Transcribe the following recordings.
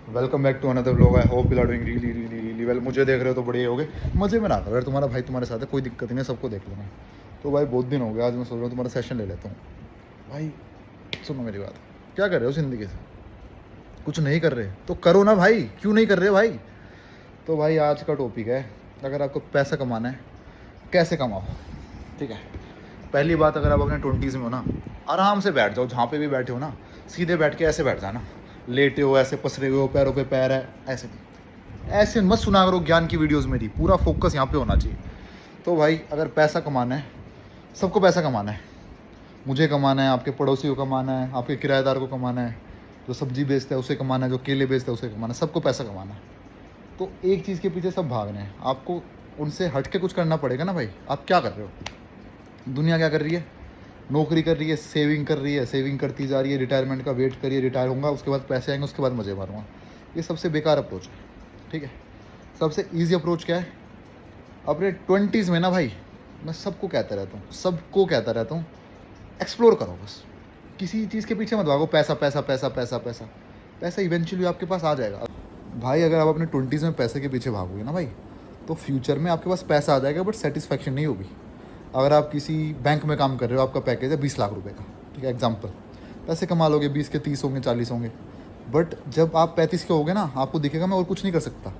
Welcome back to another vlog. I hope you are doing really really really well. मुझे देख रहे हो तो बढ़िया हो गए, मजे में ना करो यार। तुम्हारा भाई तुम्हारे साथ है, कोई दिक्कत नहीं है, सबको देख लेना। तो भाई बहुत दिन हो गया, आज मैं सोच रहा हूँ तुम्हारा सेशन ले लेता हूँ। भाई सुनो मेरी बात, क्या कर रहे हो ज़िंदगी से? कुछ नहीं कर रहे तो करो ना भाई, क्यों नहीं कर रहे भाई? तो भाई आज का टॉपिक है, अगर आपको पैसा कमाना है कैसे कमाओ। ठीक है, पहली बात, अगर आप अपने 20s में हो ना, आराम से बैठ जाओ, जहाँ पे भी बैठे हो ना, सीधे बैठ के ऐसे बैठ जाना। लेटे हो ऐसे, पसरे हुए हो, पैरों पे पैर है, ऐसे नहीं। ऐसे मत सुना करो ज्ञान की वीडियोस मेरी, पूरा फोकस यहाँ पे होना चाहिए। तो भाई अगर पैसा कमाना है, सबको पैसा कमाना है। मुझे कमाना है, आपके पड़ोसी को कमाना है, आपके किराएदार को कमाना है, जो सब्जी बेचता है उसे कमाना है, जो केले बेचता है उसे कमाना है, सबको पैसा कमाना है। तो एक चीज़ के पीछे सब भागना है, आपको उनसे हट के कुछ करना पड़ेगा ना भाई। आप क्या कर रहे हो? दुनिया क्या कर रही है? नौकरी कर रही है, सेविंग कर रही है, सेविंग करती जा रही है, रिटायरमेंट का वेट करिए, रिटायर होगा उसके बाद पैसे आएंगे, उसके बाद मज़े मारूंगा। ये सबसे बेकार अप्रोच है। ठीक है, सबसे ईजी अप्रोच क्या है? अपने 20s में ना भाई, मैं सबको कहता रहता हूँ, सबको कहता रहता हूँ, एक्सप्लोर करो बस। किसी चीज़ के पीछे मत भागो, पैसा पैसा पैसा पैसा पैसा। पैसा इवेंचुअली आपके पास आ जाएगा भाई। अगर आप अपने 20s में पैसे के पीछे भागोगे ना भाई, तो फ्यूचर में आपके पास पैसा आ जाएगा, बट सेटिस्फैक्शन नहीं होगी। अगर आप किसी बैंक में काम कर रहे हो, आपका पैकेज है 20 लाख रुपए का, ठीक है एग्जांपल, पैसे कमा लोगे, 20 के 30 होंगे, 40 होंगे। बट जब आप 35 के होगे ना, आपको दिखेगा मैं और कुछ नहीं कर सकता,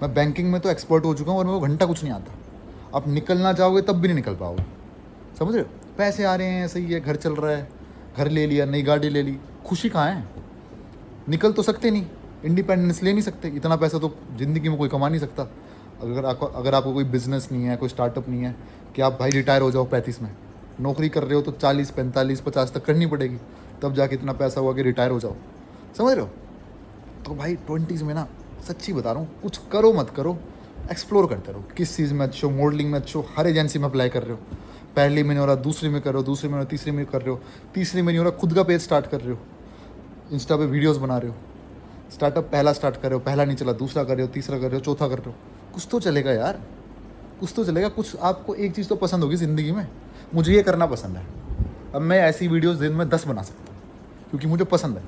मैं बैंकिंग में तो एक्सपर्ट हो चुका हूँ और मेरे को घंटा कुछ नहीं आता। आप निकलना चाहोगे तब भी नहीं निकल पाओगे। समझ रहे हो? पैसे आ रहे हैं, सही है, घर चल रहा है, घर ले लिया, नई गाड़ी ले ली, खुशी कहाँ है? निकल तो सकते नहीं, इंडिपेंडेंस ले नहीं सकते, इतना पैसा तो ज़िंदगी में कोई कमा नहीं सकता। अगर आपको कोई बिज़नेस नहीं है, कोई स्टार्टअप नहीं है कि आप भाई रिटायर हो जाओ 35 में, नौकरी कर रहे हो तो 40 45 50 तक करनी पड़ेगी, तब जाके इतना पैसा हुआ कि रिटायर हो जाओ। समझ रहे हो? तो भाई 20s में ना, सच्ची बता रहा हूँ, कुछ करो मत करो, एक्सप्लोर करते रहो। किस चीज़ में अच्छे हो? मॉडलिंग में अच्छे हो, हर एजेंसी में अप्लाई कर रहे हो, पहली में नहीं हो रहा दूसरी में कर रहे हो, दूसरी में हो रहा तीसरी में कर रहे हो, तीसरी में नहीं हो रहा खुद का पेज स्टार्ट कर रहे हो, इंस्टा पे वीडियोस बना रहे हो, स्टार्टअप पहला स्टार्ट कर रहे हो, पहला नहीं चला दूसरा कर रहे हो, तीसरा कर रहे हो, चौथा कर रहे हो। कुछ तो चलेगा यार, कुछ तो चलेगा। कुछ आपको एक चीज़ तो पसंद होगी ज़िंदगी में। मुझे ये करना पसंद है, अब मैं ऐसी वीडियोस दिन में 10 बना सकता हूँ क्योंकि मुझे पसंद है।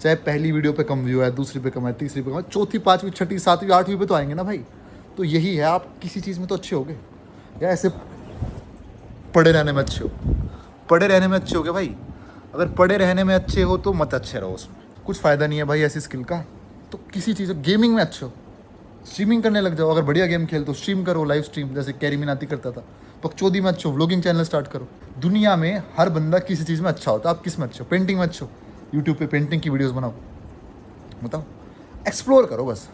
चाहे पहली वीडियो पे कम व्यू है, दूसरी पे कम है, तीसरी पे कम है, चौथी पाँचवीं छठी सातवीं आठवीं पे तो आएंगे ना भाई। तो यही है, आप किसी चीज़ में तो अच्छे होगे या ऐसे पड़े रहने में अच्छे हो? पड़े रहने में अच्छे हो गए भाई? अगर पड़े रहने में अच्छे हो तो मत अच्छे रहो, उसमें कुछ फ़ायदा नहीं है भाई ऐसी स्किल का। तो किसी चीज़, गेमिंग में अच्छे हो, स्ट्रीमिंग करने लग जाओ। अगर बढ़िया गेम खेल तो स्ट्रीम करो, लाइव स्ट्रीम, जैसे कैरी मिनाती करता था। पकचौदी में अच्छे हो, व्लॉगिंग चैनल स्टार्ट करो। दुनिया में हर बंदा किसी चीज़ में अच्छा होता है। आप किस में अच्छे हो? पेंटिंग में अच्छे हो, यूट्यूब पे पेंटिंग की वीडियोस बनाओ, बताओ, एक्सप्लोर करो बस।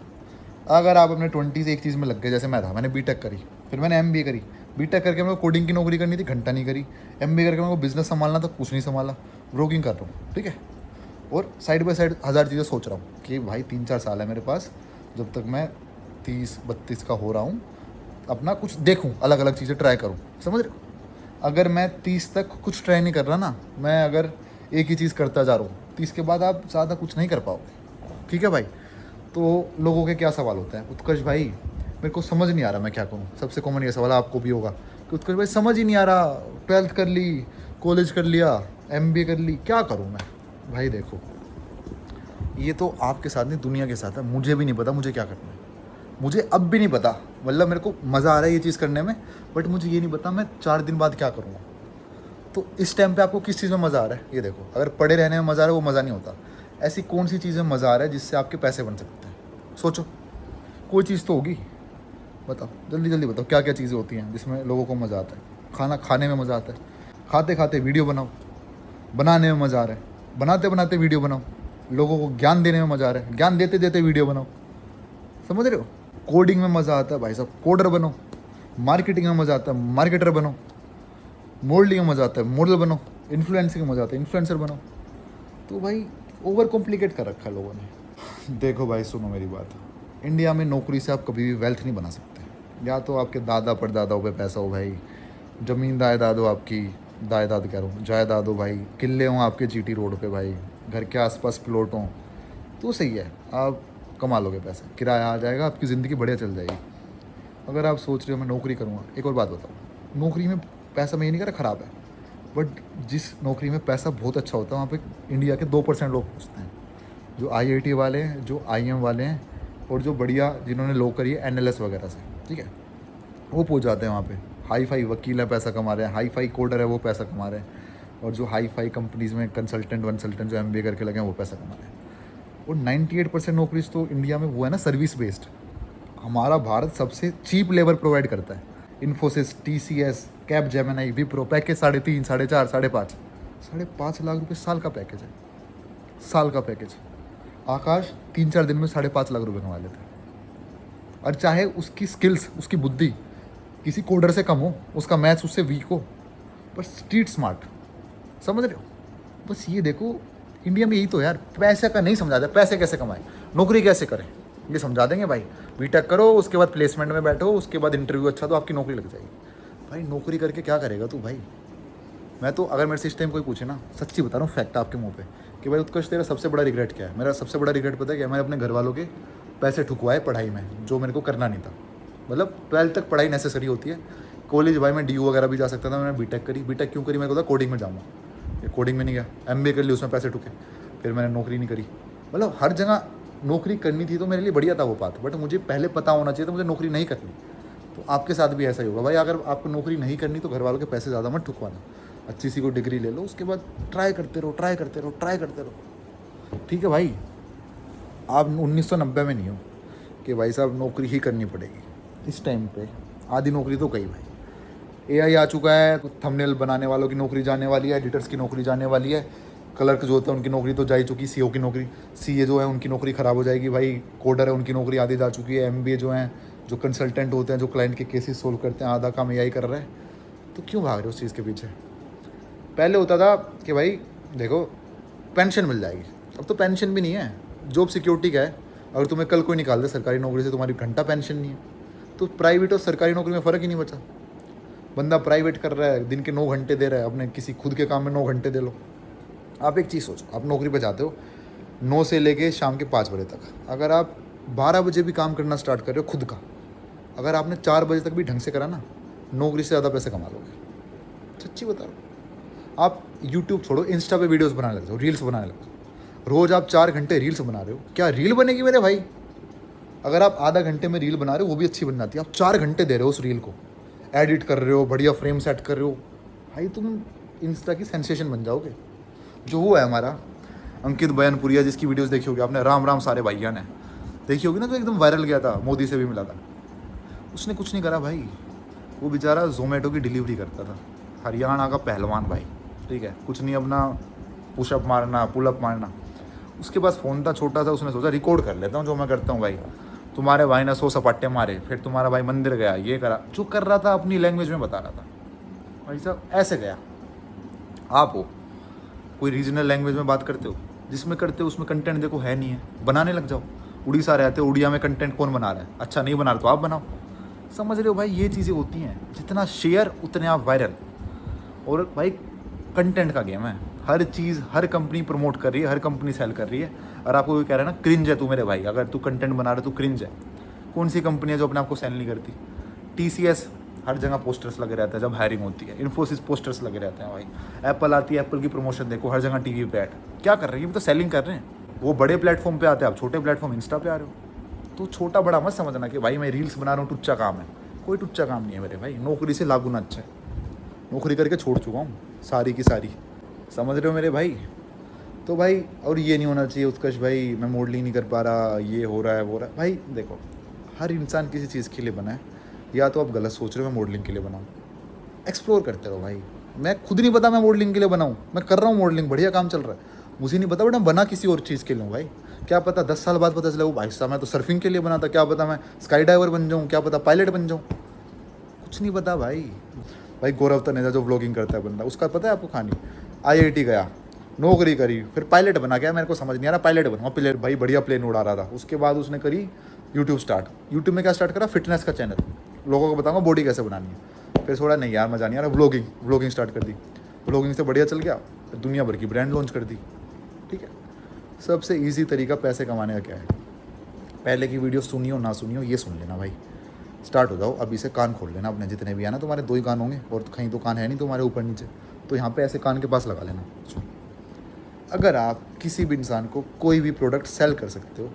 अगर आप अपने 20s एक चीज़ में लग गए, जैसे मैं था, मैंने बीटेक करी, फिर मैंने एमबीए करी। बीटेक करके मेरे को कोडिंग की नौकरी करनी थी, घंटा नहीं करी। एमबीए करके मेरे को बिजनेस संभालना था, कुछ नहीं संभाला, व्लॉगिंग कर रहा हूँ, ठीक है। और साइड बाय साइड 1000 चीज़ें सोच रहा हूँ कि भाई 3-4 साल है मेरे पास, जब तक मैं 30-32 का हो रहा हूँ, अपना कुछ देखूँ, अलग अलग चीज़ें ट्राई करूँ। समझ रहे हो? अगर मैं 30 तक कुछ ट्राई नहीं कर रहा ना, मैं अगर एक ही चीज़ करता जा रहा हूँ, 30 के बाद आप ज़्यादा कुछ नहीं कर पाओगे। ठीक है भाई? तो लोगों के क्या सवाल होता है, उत्कर्ष भाई मेरे को समझ नहीं आ रहा मैं क्या करूँ। सबसे कॉमन ये सवाल आपको भी होगा कि उत्कर्ष भाई समझ ही नहीं आ रहा, 12th कर ली, कॉलेज कर लिया, एमबीए कर ली, क्या करूँ मैं? भाई देखो, ये तो आपके साथ नहीं, दुनिया के साथ है। मुझे भी नहीं पता मुझे क्या करना है, मुझे अब भी नहीं पता। मतलब मेरे को मज़ा आ रहा है ये चीज़ करने में, बट मुझे ये नहीं पता मैं 4 दिन बाद क्या करूँगा। तो इस टाइम पे आपको किस चीज़ में मज़ा आ रहा है ये देखो। अगर पड़े रहने में मज़ा आ रहा है, वो मज़ा नहीं होता। ऐसी कौन सी चीज़ में मज़ा आ रहा है जिससे आपके पैसे बन सकते हैं? सोचो, कोई चीज़ तो होगी, बताओ जल्दी जल्दी बताओ, क्या क्या चीज़ें होती हैं जिसमें लोगों को मज़ा आता है? खाना खाने में मज़ा आता है, खाते खाते वीडियो बनाओ, बनाने में मज़ा आ रहा है, बनाते बनाते वीडियो बनाओ, लोगों को ज्ञान देने में मज़ा आ रहा है, ज्ञान देते देते वीडियो बनाओ। समझ रहे हो? कोडिंग में मज़ा आता है भाई साहब, कोडर बनो। मार्केटिंग में मज़ा आता है, मार्केटर बनो। मॉडलिंग में मज़ा आता है, मॉडल बनो। इन्फ्लुएंसिंग में मज़ा आता है, इन्फ्लुएंसर बनो। तो भाई ओवर कॉम्प्लिकेट कर रखा है लोगों ने। देखो भाई सुनो मेरी बात, इंडिया में नौकरी से आप कभी भी वेल्थ नहीं बना सकते। या तो आपके दादा परदादाओं पे पैसा हो भाई, ज़मीन जायदाद हो आपकी, जायदाद कह रहा हूँ, जायदाद हो भाई, किले हों आपके जीटी रोड पे भाई, घर के आसपास प्लॉट हों, तो सही है, आप कमा लोगे पैसा, किराया आ जाएगा, आपकी ज़िंदगी बढ़िया चल जाएगी। अगर आप सोच रहे हो मैं नौकरी करूँगा, एक और बात बताओ, नौकरी में पैसा मैं ये नहीं कह रहा ख़राब है, बट जिस नौकरी में पैसा बहुत अच्छा होता है वहाँ पे इंडिया के 2% लोग पहुँचते हैं। जो IIT वाले हैं, जो IIM वाले हैं, और जो बढ़िया जिन्होंने लॉ करी है NLS वगैरह से, ठीक है, वो पहुंच जाते हैं वहाँ पे। हाई फाई वकील है पैसा कमा रहे हैं, हाई फाई कोडर है वो पैसा कमा रहे हैं, और जो हाई फाई कंपनीज़ में कंसल्टेंट जो MBA करके लगे हैं वो पैसा कमा रहे हैं। और 98% नौकरी तो इंडिया में वो है ना सर्विस बेस्ड। हमारा भारत सबसे चीप लेबर प्रोवाइड करता है। Infosys, TCS, cap Gemini, Wipro, package 3.5, 4.5, 5.5, 5.5 lakh रुपए साल का पैकेज है, साल का पैकेज। आकाश 3-4 दिन में 5.5 लाख रुपए कमा लेते हैं। और चाहे उसकी स्किल्स, उसकी बुद्धि किसी कोडर से कम हो, उसका मैथ्स उससे वीक हो, पर स्ट्रीट स्मार्ट, समझ रहे हो। बस ये देखो, इंडिया में यही तो यार, पैसे का नहीं समझा जाता, पैसे कैसे कमाएं, नौकरी कैसे करें, ये समझा देंगे भाई। बीटेक करो, उसके बाद प्लेसमेंट में बैठो, उसके बाद इंटरव्यू अच्छा तो आपकी नौकरी लग जाएगी। भाई नौकरी करके क्या करेगा तू भाई। मैं तो, अगर मेरे से इस टाइम कोई पूछे ना, सच्ची बता रहा हूँ, फैक्ट आपके मुंह पे, कि भाई उत्कर्ष तेरा सबसे बड़ा रिग्रेट क्या है। मेरा सबसे बड़ा रिग्रेट पता है क्या, मैंने अपने घर वालों के पैसे ठुकवाए पढ़ाई में, जो मेरे को करना नहीं था। मतलब 12th तक पढ़ाई नेसेसरी होती है। कॉलेज भाई मैं DU वगैरह भी जा सकता था, मैंने बीटेक करी। बीटेक क्यों करी, मेरे को था कोडिंग में जाऊँगा, ये कोडिंग में नहीं गया। MBA कर ली, उसमें पैसे ठुके, फिर मैंने नौकरी नहीं करी। मतलब हर जगह नौकरी करनी थी तो मेरे लिए बढ़िया था वो बात, बट मुझे पहले पता होना चाहिए था मुझे नौकरी नहीं करनी। तो आपके साथ भी ऐसा ही होगा भाई, अगर आपको नौकरी नहीं करनी तो घर वालों के पैसे ज़्यादा मत ठुकवाना। अच्छी सी कोई डिग्री ले लो, उसके बाद ट्राई करते रहो, ट्राई करते रहो, ट्राई करते रहो, ठीक है भाई। आप 1990 में नहीं हो कि भाई साहब नौकरी ही करनी पड़ेगी। इस टाइम पे आधी नौकरी तो गई भाई। AI आ चुका है, थंबनेल बनाने वालों की नौकरी जाने वाली है, एडिटर्स की नौकरी जाने वाली है, क्लर्क जो होते हैं उनकी नौकरी तो जा ही चुकी, CO की नौकरी, CA जो है उनकी नौकरी ख़राब हो जाएगी भाई, कोडर है उनकी नौकरी आधी जा चुकी है, MBA जो हैं, जो कंसल्टेंट होते हैं, जो क्लाइंट के केसेस सोल्व करते हैं, आधा काम AI कर रहा है। तो क्यों भाग रहे हो उस चीज़ के पीछे। पहले होता था कि भाई देखो पेंशन मिल जाएगी, अब तो पेंशन भी नहीं है, जॉब सिक्योरिटी का है। अगर तुम्हें कल कोई निकाल दे सरकारी नौकरी से, तुम्हारी घंटा पेंशन नहीं है, तो प्राइवेट और सरकारी नौकरी में फ़र्क ही नहीं बचा। बंदा प्राइवेट कर रहा है, दिन के 9 घंटे दे रहा है, अपने किसी खुद के काम में 9 घंटे दे लो। आप एक चीज़ सोचो, आप नौकरी पे जाते हो 9 से लेके शाम के 5 बजे तक, अगर आप 12 बजे भी काम करना स्टार्ट कर रहे हो खुद का, अगर आपने 4 बजे तक भी ढंग से करा ना, नौकरी से ज़्यादा पैसे कमा लोगे, सच्ची बता रहा हूँ। आप यूट्यूब छोड़ो, इंस्टा पे वीडियोज़ बनाने लग जाओ, रील्स बनाने लग जाओ। रोज़ आप 4 घंटे रील्स बना रहे हो, क्या रील बनेगी मेरे भाई। अगर आप आधा घंटे में रील बना रहे हो वो भी अच्छी बन जाती है, आप 4 घंटे दे रहे हो उस रील को, एडिट कर रहे हो, बढ़िया फ्रेम सेट कर रहे हो, भाई तुम इंस्टा की सेंसेशन बन जाओगे। जो वो है हमारा अंकित बयानपुरिया, जिसकी वीडियोस देखी होगी आपने, राम राम सारे भाइया ने देखी होगी ना, जो एकदम वायरल गया था, मोदी से भी मिला था। उसने कुछ नहीं करा भाई, वो बेचारा जोमेटो की डिलीवरी करता था, हरियाणा का पहलवान भाई, ठीक है, कुछ नहीं, अपना पुशअप मारना, पुलअप मारना। उसके पास फ़ोन था छोटा सा, उसने सोचा रिकॉर्ड कर लेता हूँ जो मैं करता हूँ भाई। तुम्हारे भाई ने 100 सपाटे मारे, फिर तुम्हारा भाई मंदिर गया, ये करा, जो कर रहा था अपनी लैंग्वेज में बता रहा था। भाई साहब ऐसे गया। आप हो कोई रीजनल लैंग्वेज में बात करते हो, जिसमें करते हो उसमें कंटेंट देखो है नहीं है, बनाने लग जाओ। उड़ीसा रहते हो, उड़िया में कंटेंट कौन बना रहा है, अच्छा नहीं बना रहा तो आप बनाओ। समझ रहे हो भाई, ये चीज़ें होती हैं, जितना शेयर उतने आप वायरल। और भाई कंटेंट का गेम है, हर चीज़ हर कंपनी प्रमोट कर रही है, हर कंपनी सेल कर रही है, और आपको कोई कह रहा है ना क्रिंज है तू मेरे भाई, अगर तू कंटेंट बना रहा है तू क्रिंज है। कौन सी कंपनी है जो अपने आप को सेल नहीं करती। TCS हर जगह पोस्टर्स लगे रहते हैं जब हायरिंग होती है, इन्फोसिस पोस्टर्स लगे रहते हैं भाई, एप्पल आती है, एप्पल की प्रमोशन देखो, हर जगह TV पे ऐड, क्या कर रहे हैं, ये भी तो सेलिंग कर रहे हैं। वो बड़े प्लेटफॉर्म पे आते हैं, आप छोटे प्लेटफॉर्म इंस्टा पे आ रहे हो। तो छोटा बड़ा मत समझना कि भाई मैं रील्स बना रहा हूँ टुच्चा काम है, कोई टुच्चा काम नहीं है मेरे भाई, नौकरी से लाख गुना अच्छा है। नौकरी करके छोड़ चुका हूँ सारी की सारी, समझ रहे हो मेरे भाई। तो भाई और ये नहीं होना चाहिए उत्कर्ष भाई मैं मॉडलिंग नहीं कर पा रहा, ये हो रहा है वो रहा है। भाई देखो हर इंसान किसी चीज़ के लिए बना है, या तो आप गलत सोच रहे हो मैं मॉडलिंग के लिए बनाऊँ। एक्सप्लोर करते रहो भाई, मैं खुद नहीं पता मैं मॉडलिंग के लिए बनाऊँ, मैं कर रहा हूँ मॉडलिंग, बढ़िया काम चल रहा है, मुझे नहीं पता बट मैं बना किसी और चीज़ के लिए हूँ भाई। क्या पता 10 साल बाद पता चले वो भाई साहब मैं तो सर्फिंग के लिए बना था, क्या पता मैं स्काई डाइवर बन जाऊँ, क्या पता पायलट बन जाऊँ, कुछ नहीं पता भाई। भाई गौरव तनेजा जो व्लॉगिंग करता है बंदा, उसका पता है आपको कहानी, IIT गया, नौकरी करी, फिर पायलट बना, क्या मेरे को समझ नहीं आ रहा, पायलट बना, प्लेन भाई बढ़िया प्लेन उड़ा रहा था। उसके बाद उसने करी यूट्यूब स्टार्ट, यूट्यूब में क्या स्टार्ट करा, फिटनेस का चैनल, लोगों को बताऊंगा बॉडी कैसे बनानी है। फिर थोड़ा नहीं यार मज़ा नहीं आ रहा, व्लॉगिंग स्टार्ट कर दी, व्लॉगिंग से बढ़िया चल गया, फिर दुनिया भर की ब्रांड लॉन्च कर दी। ठीक है, सबसे ईजी तरीका पैसे कमाने का क्या है, पहले की वीडियो सुनियो ना सुनियो ये सुन लेना भाई, स्टार्ट हो जाओ अभी से, कान खोल लेना अपने जितने भी है ना, तुम्हारे 2 ही कान होंगे और कहीं तो कान है नहीं तुम्हारे ऊपर नीचे, तो यहाँ पे ऐसे कान के पास लगा लेना। अगर आप किसी भी इंसान को कोई भी प्रोडक्ट सेल कर सकते हो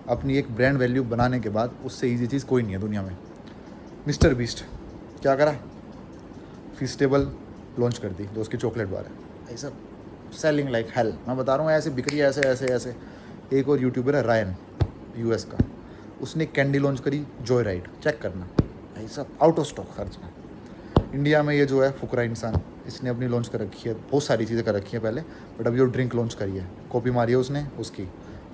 अपनी एक ब्रांड वैल्यू बनाने के बाद, उससे ईजी चीज़ कोई नहीं है दुनिया में। मिस्टर बीस्ट क्या करा, फीस्टेबल लॉन्च कर दी, जो उसकी चॉकलेट बार है, ऐसा सेलिंग लाइक हेल। मैं बता रहा हूँ ऐसे बिक रही है, ऐसे ऐसे ऐसे। एक और यूट्यूबर है रायन, यूएस का, उसने कैंडी लॉन्च करी जॉय राइड, चेक करना ऐसा आउट ऑफ स्टॉक खर्च में। इंडिया में ये जो है फुकरा इंसान, इसने अपनी लॉन्च कर रखी है, बहुत सारी चीज़ें कर रखी हैं पहले, बट अभी वो ड्रिंक लॉन्च करी है, कॉपी मारी है उसने उसकी,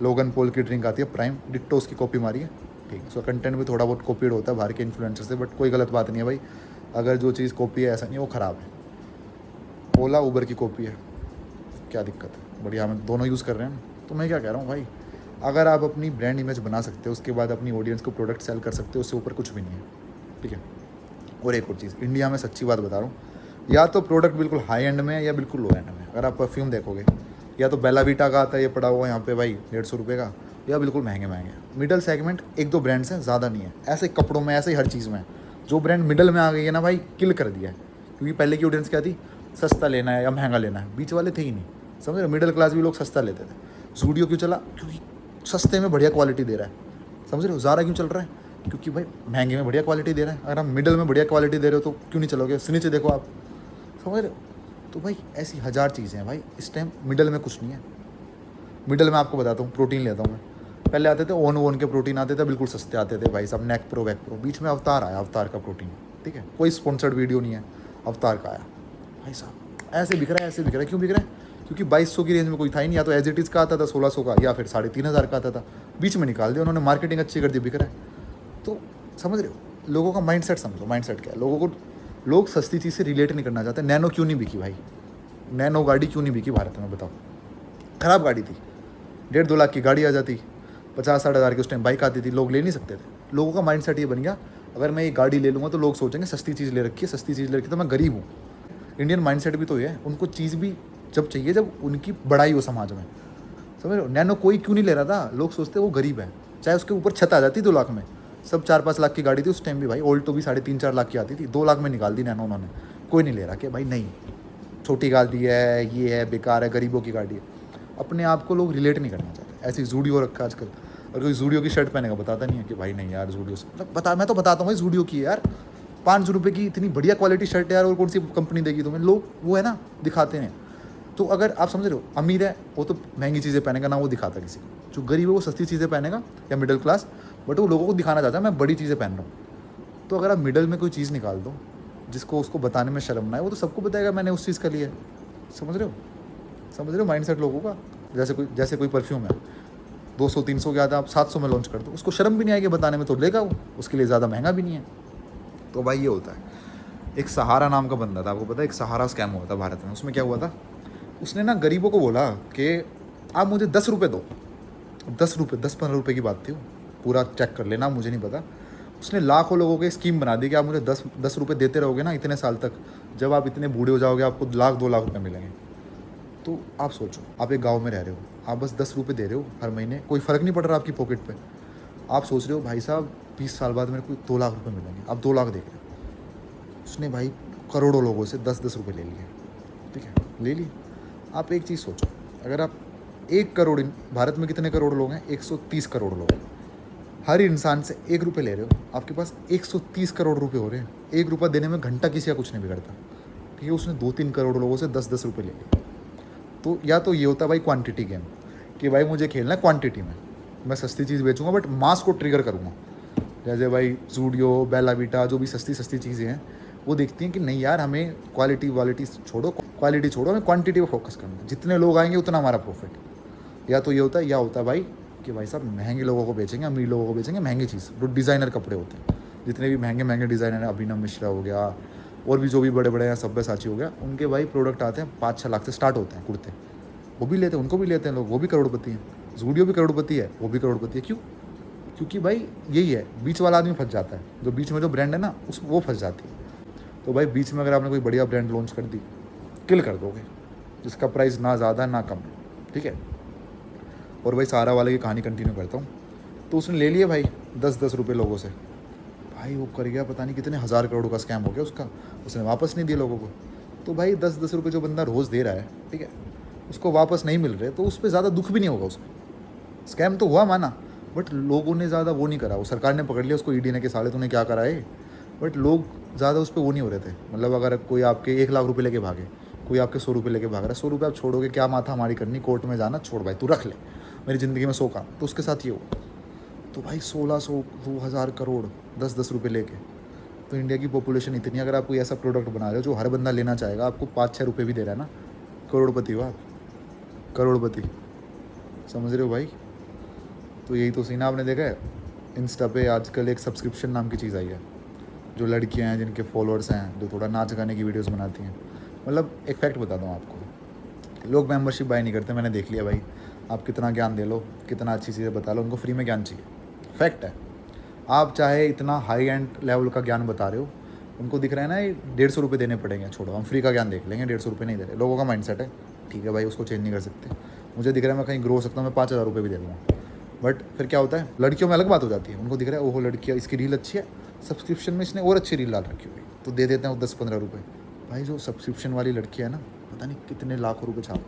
लोगन पॉल की ड्रिंक आती है प्राइम, डिट्टो उसकी कॉपी मारी है। ठीक, उसका कंटेंट भी थोड़ा बहुत कॉपीड होता है बाहर के इन्फ्लुएंसर से, बट कोई गलत बात नहीं है भाई, अगर जो चीज़ कॉपी है ऐसा नहीं वो ख़राब है। ओला उबर की कॉपी है, क्या दिक्कत है, बढ़िया, हम दोनों यूज़ कर रहे हैं ना। तो मैं क्या कह रहा हूँ भाई, अगर आप अपनी ब्रांड इमेज बना सकते हो, उसके बाद अपनी ऑडियंस को प्रोडक्ट सेल कर सकते हो, उससे ऊपर कुछ भी नहीं है। ठीक है। और एक और चीज़, इंडिया में सच्ची बात बता रहा हूँ, या तो प्रोडक्ट बिल्कुल हाई एंड में है या बिल्कुल लो एंड में। अगर आप परफ्यूम देखोगे, या तो बेला वीटा का आता है ये पड़ा हुआ यहाँ पे भाई 150 रुपये का, या बिल्कुल महंगे महंगे। मिडल सेगमेंट एक दो ब्रांड्स हैं, ज़्यादा नहीं है। ऐसे कपड़ों में, ऐसे ही हर चीज़ में जो ब्रांड मिडल में आ गई है ना भाई, किल कर दिया है। क्योंकि पहले की ऑडियंस क्या थी, सस्ता लेना है या महंगा लेना है, बीच वाले थे ही नहीं, समझ रहे। मिडिल क्लास भी लोग सस्ता लेते थे। ज़ूडियो क्यों चला, क्योंकि सस्ते में बढ़िया क्वालिटी दे रहा है, समझ रहे हो। ज़ारा क्यों चल रहा है, क्योंकि भाई महंगे में बढ़िया क्वालिटी दे रहा है। अगर आप मिडल में बढ़िया क्वालिटी दे रहे हो तो क्यों नहीं चलोगे। नीचे देखो आप, समझ रहे हो। तो भाई ऐसी हज़ार चीज़ें हैं भाई, इस टाइम मिडल में कुछ नहीं है। मिडल में आपको बताता हूँ, प्रोटीन लेता हूँ मैं, पहले आते थे ओन के प्रोटीन आते थे, बिल्कुल सस्ते आते थे भाई साहब, नेक प्रो वैक प्रो। बीच में अवतार आया, अवतार का प्रोटीन, ठीक है, कोई स्पॉन्सर्ड वीडियो नहीं है, अवतार का आया भाई साहब, ऐसे बिक रहा है, ऐसे बिक रहा है। क्यों बिक रहा है, क्योंकि 2200 की रेंज में कोई था ही नहीं, या तो एज इट इज़ का आता था 1600 का, या फिर 3500 का आता था, बीच में निकाल दिया उन्होंने, मार्केटिंग अच्छी कर दी, बिक रहा है। तो समझ रहे हो, लोगों का माइंडसेट समझो, माइंडसेट क्या है। लोगों को, लोग सस्ती चीज़ से रिलेट नहीं करना चाहते। नैनो क्यों नहीं बिकी भाई, नैनो गाड़ी क्यों नहीं बिकी भारत में, बताओ। ख़राब गाड़ी थी, 1.5-2 लाख की गाड़ी आ जाती, 50-60 हज़ार की उस टाइम बाइक आती थी, लोग ले नहीं सकते थे। लोगों का माइंडसेट ये बन गया, अगर मैं ये गाड़ी ले लूँगा तो लोग सोचेंगे सस्ती चीज़ ले रखी है, सस्ती चीज़ ले रखी है तो मैं गरीब हूँ। इंडियन माइंडसेट भी तो ये है, उनको चीज़ भी जब चाहिए जब उनकी बड़ाई हो समाज में, समझ रहे हो। नैनो कोई क्यों नहीं ले रहा था, लोग सोचते वो गरीब है, चाहे उसके ऊपर छत आ जाती 2 लाख में। सब 4-5 लाख की गाड़ी थी उस टाइम भी भाई, ओल्ड तो भी 3.5-4 लाख की आती थी, 2 लाख में निकाल दी नैनो उन्होंने। कोई नहीं ले रहा कि भाई नहीं, छोटी गाड़ी है, ये है, बेकार है, गरीबों की गाड़ी है। अपने आप को लोग रिलेट नहीं करना चाहते। ऐसी जूडियो रखा आजकल, और कोई जूडियो की शर्ट पहनेगा बताता नहीं है कि भाई नहीं यार जूडियो से, मतलब मैं तो बताता हूँ भाई जूडियो की है यार, 500 रुपये की इतनी बढ़िया क्वालिटी शर्ट है यार, और कौन सी कंपनी देगी तुम्हें। लोग वो है ना, दिखाते हैं। तो अगर आप समझ रहे हो, अमीर है वो तो महंगी चीज़ें पहनेगा ना, वो दिखाता किसी को। जो गरीब है वो सस्ती चीज़ें पहनेगा, या मिडिल क्लास, बट वो लोगों को दिखाना चाहता है मैं बड़ी चीज़ें पहन रहा हूँ। तो अगर आप मिडल में कोई चीज़ निकाल दो जिसको उसको बताने में शर्म ना है, वो तो सबको बताएगा मैंने उस चीज़ का लिया है। समझ रहे हो, समझ रहे हो माइंडसेट लोगों का। जैसे कोई परफ्यूम है 200-300 के आता आप 700 में लॉन्च कर दो, उसको शर्म भी नहीं आएगी बताने में, तो लेगा वो, उसके लिए ज़्यादा महंगा भी नहीं है। तो भाई ये होता है। एक सहारा नाम का बंदा था, आपको पता है, एक सहारा स्कैम हुआ था भारत में। उसमें क्या हुआ था, उसने ना गरीबों को बोला कि आप मुझे 10 रुपये दो, 10 रुपये, 10-15 रुपये की बात थी वो, पूरा चेक कर लेना, मुझे नहीं पता। उसने लाखों लोगों की स्कीम बना दी कि आप मुझे 10 रुपये देते रहोगे ना इतने साल तक, जब आप इतने बूढ़े हो जाओगे आपको 1-2 लाख रुपये मिलेंगे। तो आप सोचो, आप एक गांव में रह रहे हो, आप बस 10 रुपये दे रहे हो हर महीने, कोई फ़र्क नहीं पड़ रहा आपकी पॉकेट पे। आप सोच रहे हो भाई साहब 20 साल बाद मेरे को 2 लाख रुपये मिलेंगे, आप 2 लाख देख रहे हो। उसने भाई करोड़ों लोगों से 10-10 रुपये ले लिए, ठीक है, ले लिए। आप एक चीज़ सोचो, अगर आप 1 करोड़, भारत में कितने करोड़ लोग हैं, 130 करोड़ लोग हैं, हर इंसान से 1 रुपये ले रहे हो, आपके पास 130 करोड़ रुपये हो रहे हैं। 1 रुपया देने में घंटा किसी का कुछ नहीं बिगड़ता, ठीक है। उसने 2-3 करोड़ लोगों से 10-10 रुपये ले लिए। तो या तो ये होता है भाई क्वांटिटी गेम, कि भाई मुझे खेलना है क्वांटिटी में, मैं सस्ती चीज़ बेचूंगा बट मास को ट्रिगर करूँगा। जैसे भाई जूडियो, बेला वीटा, जो भी सस्ती सस्ती चीज़ें हैं, वो देखती हैं कि नहीं यार हमें क्वालिटी छोड़ो, हमें क्वांटिटी पर फोकस करना है, जितने लोग आएंगे उतना हमारा प्रॉफिट। या तो ये होता है, या होता है भाई कि भाई साहब महंगे लोगों को बेचेंगे, अमीर लोगों को बेचेंगे महंगी चीज़। जो डिज़ाइनर कपड़े होते हैं, जितने भी महंगे डिज़ाइनर हैं, अभिनव मिश्रा हो गया, और भी जो भी बड़े बड़े हैं, सब्यसाची हो गया, उनके भाई प्रोडक्ट आते हैं 5-6 लाख से स्टार्ट होते हैं कुर्ते, वो भी लेते हैं, उनको भी लेते हैं लोग, वो भी करोड़पति हैं। जूडियो भी करोड़पति है, वो भी करोड़पति है। क्यों? क्योंकि भाई यही है, बीच वाला आदमी फंस जाता है, जो बीच में जो ब्रांड है ना वो फंस जाती है। तो भाई बीच में अगर आपने कोई बढ़िया ब्रांड लॉन्च कर दी, किल कर दोगे, जिसका प्राइस ना ज़्यादा ना कम, ठीक है। और भाई सहारा वाले की कहानी कंटिन्यू करता हूँ। तो उसने ले लिए भाई 10-10 रुपये लोगों से, भाई वो कर गया पता नहीं कितने 1000 करोड़ का स्कैम हो गया उसका, उसने वापस नहीं दिया लोगों को। तो भाई 10-10 रुपये जो बंदा रोज़ दे रहा है, ठीक है, उसको वापस नहीं मिल रहे, तो उस पर ज़्यादा दुख भी नहीं होगा उसको। स्कैम तो हुआ माना, बट लोगों ने ज़्यादा वो नहीं करा। वो सरकार ने पकड़ लिया उसको, ईडी ने, कि साले तूने क्या करा है, बट लोग ज़्यादा उस पर वो नहीं हो रहे थे। मतलब अगर कोई आपके 1 लाख रुपये लेके भागे, कोई आपके 100 रुपये लेके भाग रहा है, 100 रुपये आप छोड़ोगे, क्या माथा हमारी करनी, कोर्ट में जाना, छोड़ भाई तू रख ले, मेरी ज़िंदगी में 100 काम। तो उसके साथ ये हुआ। तो भाई 1600 2000 करोड़ 10-10 रुपये लेके, तो इंडिया की पॉपुलेशन इतनी, अगर आप कोई ऐसा प्रोडक्ट बना रहे हो जो हर बंदा लेना चाहेगा, आपको 5-6 रुपये भी दे रहा है ना, करोड़पति हो आप, करोड़पति, समझ रहे हो भाई। तो यही तो सीन आपने देखा है। इंस्टा पे आजकल एक सब्सक्रिप्शन नाम की चीज़ आई है, जो लड़कियां हैं जिनके फॉलोअर्स हैं, जो थोड़ा नाच गाने की वीडियोस बनाती हैं। मतलब एक फैक्ट बता दूँ आपको, लोग मेंबरशिप बाय नहीं करते, मैंने देख लिया भाई। आप कितना ज्ञान दे लो, कितना अच्छी चीज़ें बता लो, उनको फ्री में ज्ञान चाहिए, फैक्ट है। आप चाहे इतना हाई एंड लेवल का ज्ञान बता रहे हो, उनको दिख रहा है ना ये 150 रुपये देने पड़ेंगे, छोड़ो हम फ्री का ज्ञान देख लेंगे, 150 रुपये नहीं दे रहे। लोगों का माइंडसेट है, ठीक है भाई, उसको चेंज नहीं कर सकते। मुझे दिख रहा है मैं कहीं ग्रो हो सकता हूँ, मैं 5000 रुपये भी दे दूँगा, बट फिर क्या होता है, लड़कियों में अलग बात हो जाती है। उनको दिख रहा है ओहो लड़कियाँ, इसकी रील अच्छी है, सब्सक्रिप्शन में इसने और अच्छी रील डाल रखी हुई, तो दे देते हैं वो 10-15 रुपये। भाई जो सब्सक्रिप्शन वाली लड़की है ना, पता नहीं कितने लाखों रुपये छाप,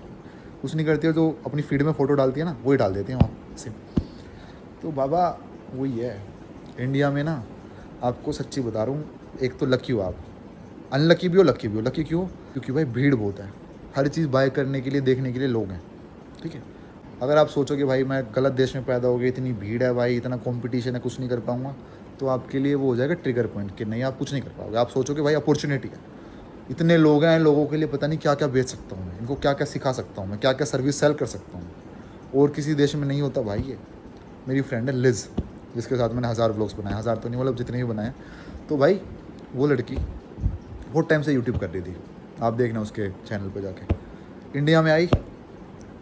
कुछ नहीं करती है, जो अपनी फीड में फ़ोटो डालती है ना, वही डाल देती हैं वहाँ से। तो बाबा वही है, इंडिया में ना, आपको सच्ची बता रहा हूँ, एक तो लकी हो आप, अनलकी भी हो, लकी भी हो। लकी क्यों? क्योंकि भाई भीड़ बहुत है, हर चीज़ बाय करने के लिए, देखने के लिए लोग हैं, ठीक है। अगर आप सोचो कि भाई मैं गलत देश में पैदा हो गया, इतनी भीड़ है भाई, इतना कंपटीशन है, कुछ नहीं कर पाऊंगा, तो आपके लिए वो हो जाएगा ट्रिगर पॉइंट कि नहीं आप कुछ नहीं कर पाओगे। आप सोचो कि भाई अपॉर्चुनिटी है, इतने लोग हैं, लोगों के लिए पता नहीं क्या क्या बेच सकता हूँ मैं, इनको क्या क्या सिखा सकता हूँ मैं, क्या क्या सर्विस सेल कर सकता हूँ, और किसी देश में नहीं होता भाई ये। मेरी फ्रेंड है लिज, जिसके साथ मैंने 1000 व्लॉग्स बनाए, 1000 तो नहीं, मतलब जितने भी बनाए। तो भाई वो लड़की बहुत टाइम से यूट्यूब कर रही थी, आप देखना उसके चैनल पर जाके। इंडिया में आई,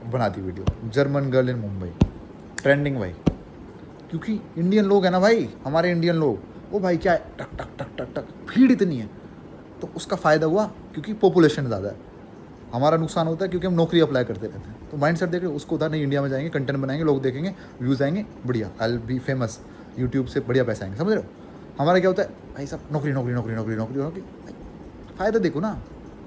बनाती video, German girl in Mumbai, trending भाई, क्योंकि इंडियन लोग हैं ना भाई, हमारे इंडियन लोग, वो भाई क्या है, टक टक टक टक टक, भीड़ इतनी है, तो उसका फ़ायदा हुआ क्योंकि पॉपुलेशन ज़्यादा है। हमारा नुकसान होता है क्योंकि हम नौकरी अप्लाई करते रहते हैं। तो माइंड सेट देख रहे हो, उसको उधर नहीं, इंडिया में जाएंगे, कंटेंट बनाएंगे, लोग देखेंगे, व्यूज़ आएंगे, बढ़िया, I will be famous, YouTube से बढ़िया पैसा आएंगे, समझ रहे हो। हमारा क्या होता है भाई साहब, नौकरी नौकरी नौकरी नौकरी नौकरी नौकरी। फ़ायदा देखो ना,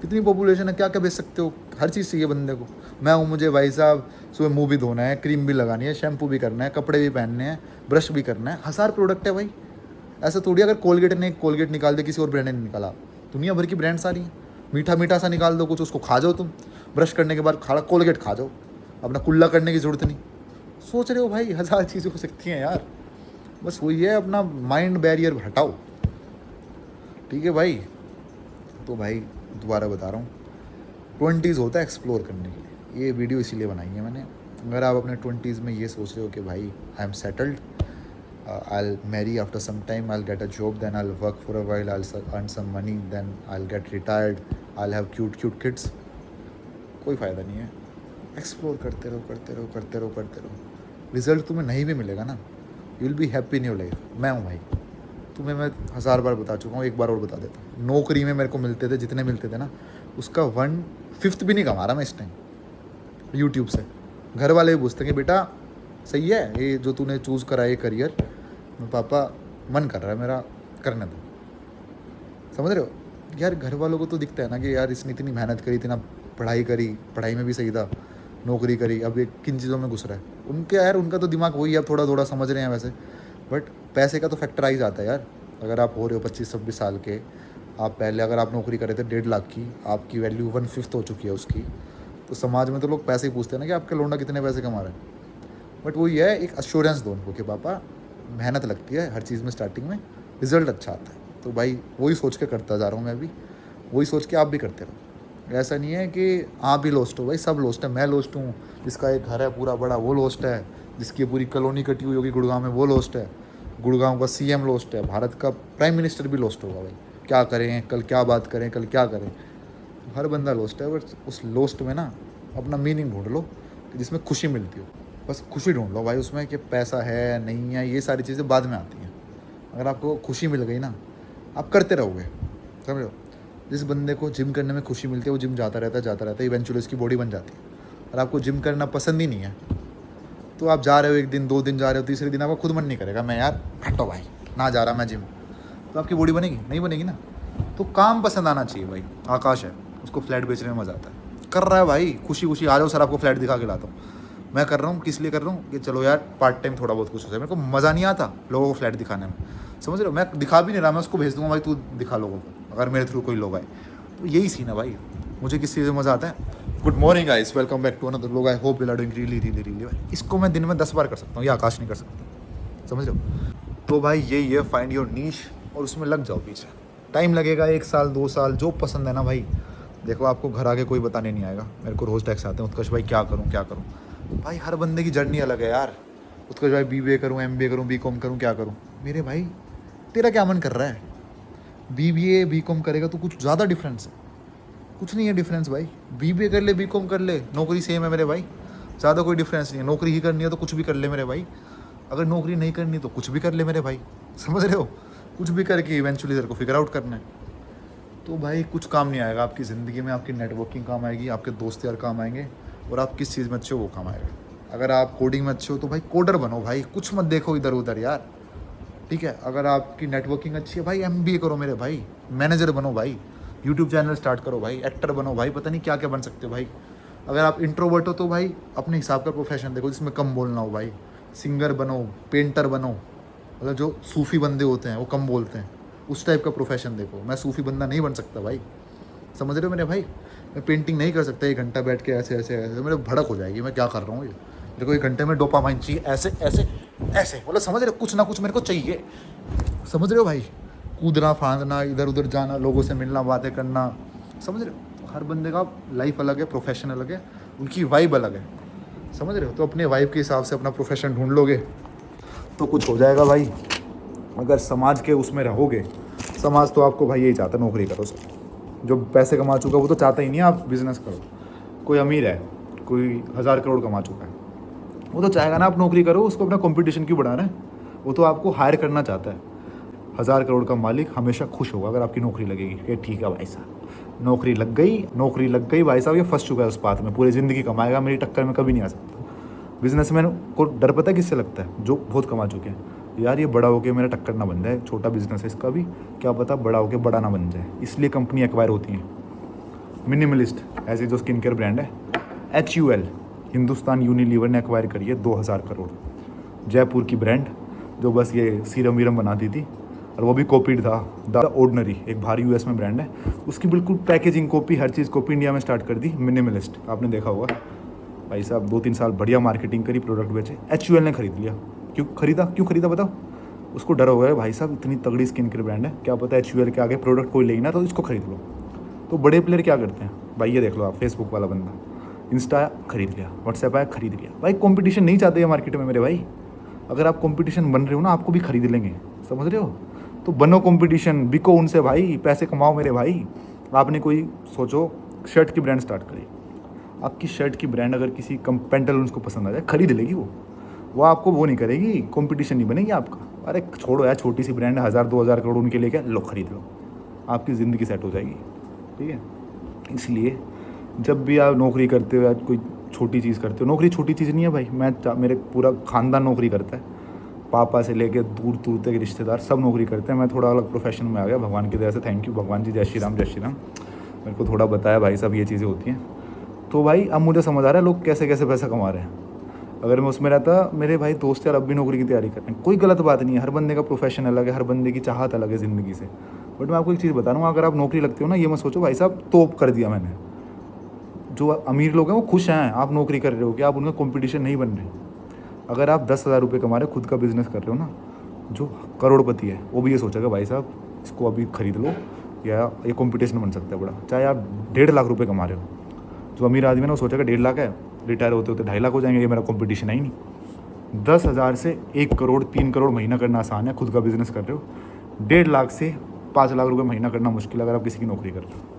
कितनी पॉपुलेशन है, क्या क्या बेच सकते हो, हर चीज़ चाहिए बंदे को। मैं हूँ, मुझे भाई साहब सुबह मुँह भी धोना है, क्रीम भी लगानी है, शैम्पू भी करना है, कपड़े भी पहनने हैं, ब्रश भी करना है, 1000 प्रोडक्ट है भाई। ऐसा थोड़ी अगर कोलगेट ने कोलगेट निकाल दे, किसी और ब्रांड ने निकाला, दुनिया भर की ब्रांड्स आ रही हैं, मीठा मीठा सा निकाल दो कुछ, उसको खा जाओ तुम, ब्रश करने के बाद खाना कोलगेट खा जाओ, अपना कुल्ला करने की ज़रूरत नहीं। सोच रहे हो भाई 1000 चीज़ें हो सकती हैं यार, बस वही है, अपना माइंड बैरियर हटाओ, ठीक है भाई। तो भाई दोबारा बता रहा हूँ, 20s होता है एक्सप्लोर करने के लिए, ये वीडियो इसीलिए बनाई है मैंने। अगर आप अपने 20s में ये सोच रहे हो कि भाई I am settled, I'll marry after some time, I'll get a job, then I'll work for a while, I'll earn some money, then I'll get retired, I'll have cute kids, कोई फ़ायदा नहीं है। एक्सप्लोर करते रहो करते रहो करते रहो करते रहो, रिजल्ट तुम्हें नहीं भी मिलेगा ना, you will be happy in your life. मैं हूँ भाई, तुम्हें मैं 1000 बार बता चुका हूँ, एक बार और बता देता हूँ। नौकरी में मेरे को मिलते थे जितने मिलते थे ना, उसका 1/5 भी नहीं कमा रहा मैं इस टाइम यूट्यूब से। घर वाले भी पूछते हैं कि बेटा सही है ये जो तूने चूज़ करा है करियर, पापा मन कर रहा है मेरा, करने दो, समझ रहे हो यार। घर वालों को तो दिखता है ना कि यार इसने इतनी मेहनत करी, इतना पढ़ाई करी, पढ़ाई में भी सही था, नौकरी करी, अब ये किन चीज़ों में घुस रहा है। उनके यार उनका तो दिमाग वही है, अब थोड़ा थोड़ा समझ रहे हैं वैसे, बट पैसे का तो फैक्टर आ ही जाता है यार। अगर आप हो रहे हो 25-26 साल के, आप पहले अगर आप नौकरी कर रहे थे 1.5 लाख की, आपकी वैल्यू 1/5 हो चुकी है उसकी, तो समाज में तो लोग पैसे ही पूछते हैं ना कि आपका लौंडा कितने पैसे कमा रहा है। बट वही है, एक अश्योरेंस दो उनको कि पापा मेहनत लगती है हर चीज़ में, स्टार्टिंग में रिजल्ट अच्छा आता है। तो भाई वही सोच के करता जा रहा हूँ मैं भी, वही सोच के आप भी करते रहो। ऐसा नहीं है कि आप भी लोस्ट हो, भाई सब लोस्ट है। मैं लोस्ट हूँ, जिसका एक घर है पूरा बड़ा वो लोस्ट है, जिसकी पूरी कॉलोनी कटी हुई होगी गुड़गांव में वो लोस्ट है, गुड़गांव का CM लोस्ट है, भारत का प्राइम मिनिस्टर भी लोस्ट होगा। भाई क्या करें, कल क्या बात करें, कल क्या करें, हर बंदा लोस्ट है। बट उस लोस्ट में ना अपना मीनिंग ढूंढ लो जिसमें खुशी मिलती हो, बस खुशी ढूंढ लो भाई उसमें, कि पैसा है नहीं है ये सारी चीज़ें बाद में आती हैं। अगर आपको खुशी मिल गई ना, आप करते रहोगे, समझ लो। जिस बंदे को जिम करने में खुशी मिलती है वो जिम जाता रहता है, इवेंचुअली उसकी बॉडी बन जाती है। और आपको जिम करना पसंद ही नहीं है, तो आप जा रहे हो, 1 दिन 2 दिन जा रहे हो, तीसरे दिन आपका खुद मन नहीं करेगा, मैं यार हटो भाई ना जा रहा मैं जिम, तो आपकी बॉडी बनेगी नहीं, बनेगी ना। तो काम पसंद आना चाहिए भाई। आकाश है, उसको फ्लैट बेचने में मज़ा आता है, कर रहा है भाई, खुशी खुशी आ जाओ सर आपको फ्लैट दिखा के लाता हूँ। मैं कर रहा हूँ किस लिए कर रहा हूँ कि चलो यार पार्ट टाइम थोड़ा बहुत कुछ हो जाए। मेरे को मज़ा नहीं आता लोगों को फ्लैट दिखाने में, समझ रहे हो। मैं दिखा भी नहीं रहा, मैं उसको भेज दूंगा भाई तू दिखा लोगों को, अगर मेरे थ्रू कोई लोग आए तो यही सीन है भाई। मुझे किस चीज़ में मज़ा आता है। Good morning guys, welcome back to another vlog. I hope you are doing really really really well. इसको मैं दिन में 10 बार कर सकता हूँ, ये आकाश नहीं कर सकता, समझ रहे हो। तो भाई यही है, फाइंड योर नीश और उसमें लग जाओ पीछे। टाइम लगेगा 1 साल 2 साल, जो पसंद है ना भाई। देखो आपको घर आके कोई बताने नहीं आएगा। मेरे को रोज़ टैक्स आते हैं, उत्कर्ष भाई क्या करूँ क्या करूँ। भाई हर बंदे की जर्नी अलग है यार। उत्कर्ष भाई BBA करूँ, MBA करूँ, BCom करूँ, क्या करूँ। मेरे भाई तेरा क्या मन कर रहा है। BBA BCom करेगा तो कुछ ज़्यादा डिफरेंस है, कुछ नहीं है डिफरेंस भाई। BBA कर ले, BCom कर ले, नौकरी सेम है मेरे भाई, ज़्यादा कोई डिफरेंस नहीं है। नौकरी ही करनी है तो कुछ भी कर ले मेरे भाई, अगर नौकरी नहीं करनी तो कुछ भी कर ले मेरे भाई, समझ रहे हो। कुछ भी करके इवेंचुअली तेरे को फिगर आउट करना है। तो भाई कुछ काम नहीं आएगा आपकी ज़िंदगी में, आपकी नेटवर्किंग काम आएगी, आपके दोस्त यार काम आएंगे, और आप किस चीज़ में अच्छे हो वो काम आएगा। अगर आप कोडिंग में अच्छे हो तो भाई कोडर बनो भाई, कुछ मत देखो इधर उधर यार, ठीक है। अगर आपकी नेटवर्किंग अच्छी है भाई MBA करो मेरे भाई, मैनेजर बनो भाई, यूट्यूब चैनल स्टार्ट करो भाई, एक्टर बनो भाई, पता नहीं क्या क्या बन सकते हो भाई। अगर आप इंट्रोवर्ट हो तो भाई अपने हिसाब का प्रोफेशन देखो जिसमें कम बोलना हो भाई। सिंगर बनो, पेंटर बनो, मतलब जो सूफ़ी बंदे होते हैं वो कम बोलते हैं, उस टाइप का प्रोफेशन देखो। मैं सूफ़ी बंदा नहीं बन सकता भाई, समझ रहे हो मेरे भाई। मैं पेंटिंग नहीं कर सकता 1 घंटा बैठ के ऐसे ऐसे ऐसे, मेरे भड़क हो जाएगी। मैं क्या कर रहा हूँ ये, मेरे को 1 घंटे में डोपामाइन चाहिए, ऐसे ऐसे ऐसे, मतलब समझ रहे हो, कुछ ना कुछ मेरे को चाहिए, समझ रहे हो भाई। कूदना फांदना, इधर उधर जाना, लोगों से मिलना, बातें करना, समझ रहे हो। हर बंदे का लाइफ अलग है, प्रोफेशन अलग है, उनकी वाइब अलग है, समझ रहे हो। तो अपने वाइब के हिसाब से अपना प्रोफेशन ढूंढ लोगे तो कुछ हो जाएगा भाई। अगर समाज के उसमें रहोगे, समाज तो आपको भाई यही चाहता है नौकरी करो सर। जो पैसे कमा चुका वो तो चाहता ही नहीं है आप बिज़नेस करो। कोई अमीर है, कोई 1000 करोड़ कमा चुका है, वो तो चाहेगा ना आप नौकरी करो, उसको अपना कंपटीशन क्यों बढ़ाना है। वो तो आपको हायर करना चाहता है। 1000 करोड़ का मालिक हमेशा खुश होगा अगर आपकी नौकरी लगेगी कि ठीक है भाई साहब नौकरी लग गई, नौकरी लग गई भाई साहब, ये फंस चुका है उस बात में, पूरी ज़िंदगी कमाएगा, मेरी टक्कर में कभी नहीं आ सकता। बिजनेसमैन को डर पता है किससे लगता है, जो बहुत कमा चुके हैं। यार ये बड़ा होके मेरा टक्कर ना बन जाए, छोटा बिजनेस है इसका भी, क्या पता बड़ा होके बड़ा ना बन जाए, इसलिए कंपनी एक्वायर होती है। मिनिमलिस्ट ऐसी जो स्किन केयर ब्रांड है, HUL हिंदुस्तान यूनिलीवर ने एक्वायर करी है 2000 करोड़। जयपुर की ब्रांड जो बस ये सीरम वीरम बनाती थी, और वो भी कॉपीड था। द ऑर्डिनरी एक भारी US में ब्रांड है, उसकी बिल्कुल पैकेजिंग कॉपी, हर चीज़ कॉपी इंडिया में स्टार्ट कर दी मिनिमलिस्ट। आपने देखा होगा भाई साहब, 2-3 साल बढ़िया मार्केटिंग करी, प्रोडक्ट बेचे, HUL ने खरीद लिया। क्यों खरीदा बताओ। उसको डर हो गया भाई साहब इतनी तगड़ी स्किन केयर ब्रांड है, क्या पता HUL के आगे प्रोडक्ट कोई ले ना तो इसको खरीद लो। तो बड़े प्लेयर क्या करते हैं भाई, ये देख लो आप, फेसबुक वाला बंदा इंस्टा खरीद लिया, व्हाट्सएप आया खरीद लिया। भाई कंपटीशन नहीं चाहते हैं मार्केट में मेरे भाई। अगर आप कंपटीशन बन रहे हो ना, आपको भी खरीद लेंगे, समझ रहे हो। तो बनो कंपटीशन, बिको उनसे भाई, पैसे कमाओ मेरे भाई। आपने कोई सोचो शर्ट की ब्रांड स्टार्ट करी, आपकी शर्ट की ब्रांड अगर किसी पेंटालून्स को पसंद आ जाए, खरीद लेगी वो आपको वो नहीं करेगी, कंपटीशन नहीं बनेगी आपका। अरे छोड़ो यार, छोटी सी ब्रांड है, 1000-2000 करोड़ उनके लिए क्या, लो खरीद लो, आपकी ज़िंदगी सेट हो जाएगी, ठीक है। इसलिए जब भी आप नौकरी करते हो या कोई छोटी चीज़ करते हो, नौकरी छोटी चीज़ नहीं है भाई। मेरे पूरा ख़ानदान नौकरी करता है, पापा से लेके दूर दूर तक रिश्तेदार सब नौकरी करते हैं। मैं थोड़ा अलग प्रोफेशन में आ गया भगवान की दया से, थैंक यू भगवान जी, जय श्री राम जय श्री राम। मेरे को थोड़ा बताया भाई साहब ये चीज़ें होती हैं। तो भाई अब मुझे समझ आ रहा है लोग कैसे कैसे पैसा कमा रहे हैं। अगर मैं उसमें रहता, मेरे भाई दोस्त यार अब भी नौकरी की तैयारी कर रहे हैं, कोई गलत बात नहीं है। हर बंदे का प्रोफेशन अलग है, हर बंदे की चाहत अलग है ज़िंदगी से। बट मैं आपको एक चीज़ बता रहा हूँ, अगर आप नौकरी लगते हो ना, ये मत सोचो भाई साहब तोप कर दिया मैंने। जो अमीर लोग हैं वो खुश हैं आप नौकरी कर रहे हो, कि आप उनका कॉम्पिटिशन नहीं बन रहे। अगर आप 10,000 रुपये कमा रहे हो, खुद का बिजनेस कर रहे हो ना, जो करोड़पति है वो भी ये सोचेगा भाई साहब इसको अभी खरीद लो, या ये कॉम्पिटिशन बन सकता है बड़ा। चाहे आप 1.5 लाख रुपये कमा रहे हो, जो अमीर आदमी है ना वो सोचेगा 1.5 लाख है, रिटायर होते होते 2.5 लाख हो जाएंगे, ये मेरा कॉम्पिटिशन है ही नहीं। 10,000 से 1 करोड़ 3 करोड़ महीना करना आसान है, खुद का बिजनेस कर रहे हो। 1.5 लाख से 5 लाख रुपये महीना करना मुश्किल है अगर आप किसी की नौकरी कर रहे हो।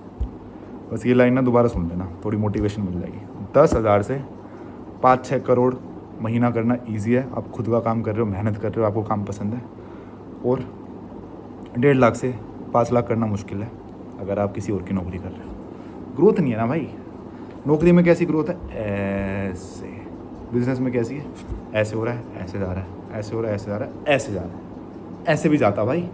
बस ये लाइन ना दोबारा सुन लेना, थोड़ी मोटिवेशन मिल जाएगी। 10,000 से 5-6 करोड़ महीना करना ईजी है, आप खुद का काम कर रहे हो, मेहनत कर रहे हो, आपको काम पसंद है। और 1.5 लाख से 5 लाख करना मुश्किल है अगर आप किसी और की नौकरी कर रहे हो। ग्रोथ नहीं है ना भाई। नौकरी में कैसी ग्रोथ है, ऐसे। बिजनेस में कैसी है, ऐसे हो रहा है ऐसे जा रहा है, ऐसे हो रहा है ऐसे जा रहा है, ऐसे जा रहा है, ऐसे भी जाता भाई।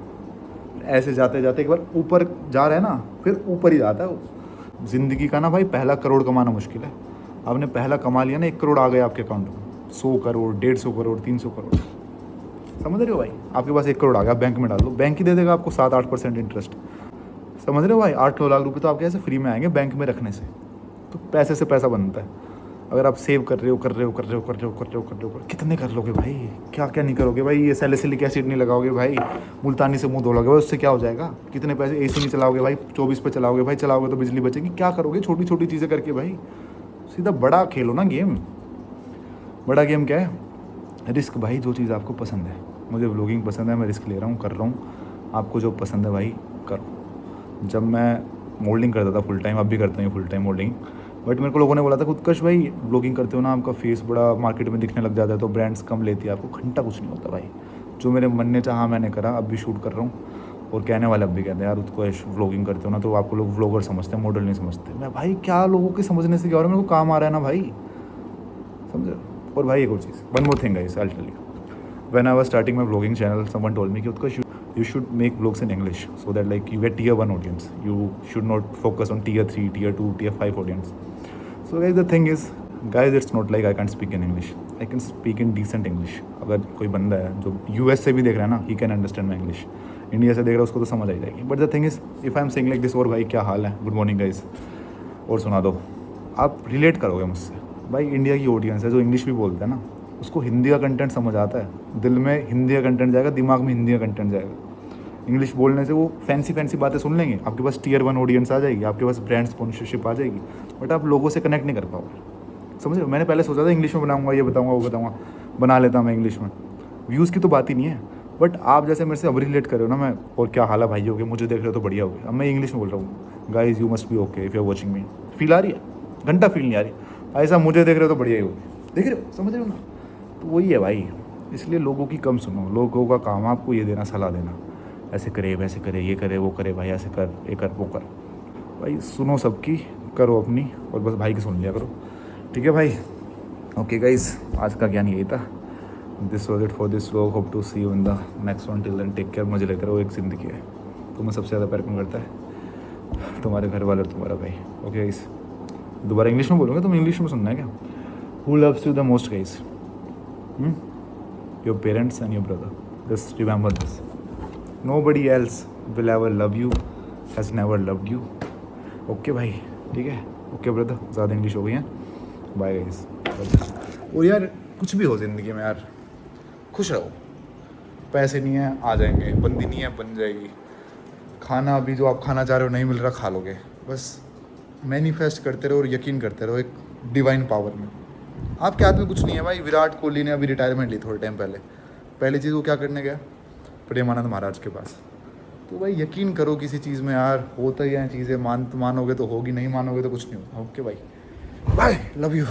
ऐसे जाते जाते एक बार ऊपर जा रहा है ना, फिर ऊपर ही जाता है वो। ज़िंदगी का ना भाई पहला करोड़ कमाना मुश्किल है। आपने पहला कमा लिया ना, 1 करोड़ आ गया आपके अकाउंट में, 100 करोड़, 150 करोड़, 300 करोड़, समझ रहे हो भाई? आपके पास 1 करोड़ आ गया, बैंक में डाल दो, बैंक ही दे देगा आपको 7-8% इंटरेस्ट। समझ रहे हो भाई? 8-9 लाख रुपए तो आपके ऐसे फ्री में आएंगे बैंक में रखने से। तो पैसे से पैसा बनता है। अगर आप सेव कर रहे हो, कितने कर लोगे भाई? क्या क्या नहीं करोगे भाई? ये सैलिसिलिक एसिड नहीं लगाओगे भाई, मुल्तानी से मुंह धोलोगे भाई, उससे क्या हो जाएगा? कितने पैसे? एसी नहीं चलाओगे भाई, 24 पे चलाओगे भाई, चलाओगे तो बिजली बचेगी। क्या करोगे छोटी छोटी चीज़ें करके भाई? सीधा बड़ा खेलो ना गेम। बड़ा गेम क्या है? रिस्क भाई। जो चीज़ आपको पसंद है, मुझे व्लॉगिंग पसंद है, मैं रिस्क ले रहा हूँ, कर रहा हूँ। आपको जो पसंद है भाई करो। जब मैं मोल्डिंग करता था फुल टाइम, अब भी करता हूँ फुल टाइम मोल्डिंग, बट मेरे को लोगों ने बोला था उत्कर्ष भाई ब्लॉगिंग करते हो ना, आपका फेस बड़ा मार्केट में दिखने लग जाता है तो ब्रांड्स कम लेती है आपको। घंटा कुछ नहीं होता भाई। जो मेरे मन ने चाहा मैंने करा, अब भी शूट कर रहा हूँ। और कहने वाले अब भी कहते हैं यार उत्कर्ष व्लॉगिंग करते हो ना तो आपको लोग व्लॉगर समझते हैं, मॉडल नहीं समझते। मैं भाई क्या लोगों के समझने से क्या हो रहा है, मेरे को काम आ रहा है ना भाई, समझे? और भाई एक और चीज़, one more thing guys, I will tell you. When I was starting my vlogging channel, someone told me कि Utkarsh you should make vlogs in English so that like you get tier 1 audience. You should not focus on tier 3, tier 2, tier 5 audience. So guys, the thing is, guys, it's not like I can't speak in English. I can speak in decent English. अगर कोई बंदा है जो US से भी देख रहा है ना, he can understand my English. India से देख रहा है उसको तो समझ आ जाएगी. But the thing is, if I'm saying like this, और भाई क्या हाल है, गुड मॉर्निंग गाइस, और सुना दो, आप रिलेट करोगे मुझसे। भाई इंडिया की ऑडियंस है जो इंग्लिश भी बोलते हैं ना, उसको हिंदी का कंटेंट समझ आता है, दिल में हिंदी का कंटेंट जाएगा, दिमाग में हिंदी का कंटेंट जाएगा। इंग्लिश बोलने से वो फैंसी बातें सुन लेंगे, आपके पास tier 1 ऑडियंस आ जाएगी, आपके पास ब्रांड स्पॉन्सरशिप आ जाएगी, बट आप लोगों से कनेक्ट नहीं कर पाओगे। समझ रहे हो? मैंने पहले सोचा था इंग्लिश में बनाऊंगा, ये बताऊंगा, वो बताऊंगा, बना लेता मैं इंग्लिश में, व्यूज़ की तो बात ही नहीं है। बट आप जैसे मेरे से अब रिलेट कर रहे हो ना, मैं और क्या हाल है भाई हो गया, मुझे देख रहे हो तो बढ़िया हो गया। अब मैं इंग्लिश में बोल रहा हूँ, guys you must be okay if you are watching me. Feel आ रही है? घंटा फील नहीं आ रही। ऐसा मुझे देख रहे हो तो बढ़िया ही हो गया, देख रहे हो, समझ रहे हो ना? तो वही है भाई। इसलिए लोगों की कम सुनो, लोगों का काम आपको ये देना, सलाह देना, ऐसे करे, वैसे करे, ये करे, वो करे, भाई ऐसे कर, ये कर, वो कर। भाई सुनो सबकी, करो अपनी, और बस भाई की सुन लिया करो, ठीक है भाई? ओके गाइस, आज का ज्ञान यही था। This was it for this vlog, hope to see you in the next one. Till then take care, मजे लेते रहो, एक ज़िंदगी है। तुम्हें सबसे ज़्यादा प्यार कौन करता है? तुम्हारे घर वाले और तुम्हारा भाई। ओके गाइस, दोबारा इंग्लिश में बोलूँगा, तुम इंग्लिश में सुनना है क्या? Who loves you the most guys? Your parents and your brother. Just remember this, nobody else will ever love you, has never loved you. Okay भाई, ठीक है? ओके ब्रदर, ज़्यादा इंग्लिश हो गई है, बाय गाइस। और यार कुछ भी हो ज़िंदगी में यार, खुश रहो। पैसे नहीं है आ जाएंगे, बंदी नहीं है बन जाएगी, खाना अभी जो आप खाना चाह रहे हो नहीं मिल रहा, खा लोगे। बस मैनिफेस्ट करते रहो और यकीन करते रहो एक डिवाइन पावर में। आपके हाथ में कुछ नहीं है भाई। विराट कोहली ने अभी रिटायरमेंट ली थोड़े टाइम पहले, पहली चीज़ वो क्या करने गया? प्रेमानंद महाराज के पास। तो भाई यकीन करो किसी चीज़ में यार, होता ही है चीज़ें, मानोगे तो होगी, नहीं मानोगे तो कुछ नहीं होगा। ओके भाई, बाय, लव यू।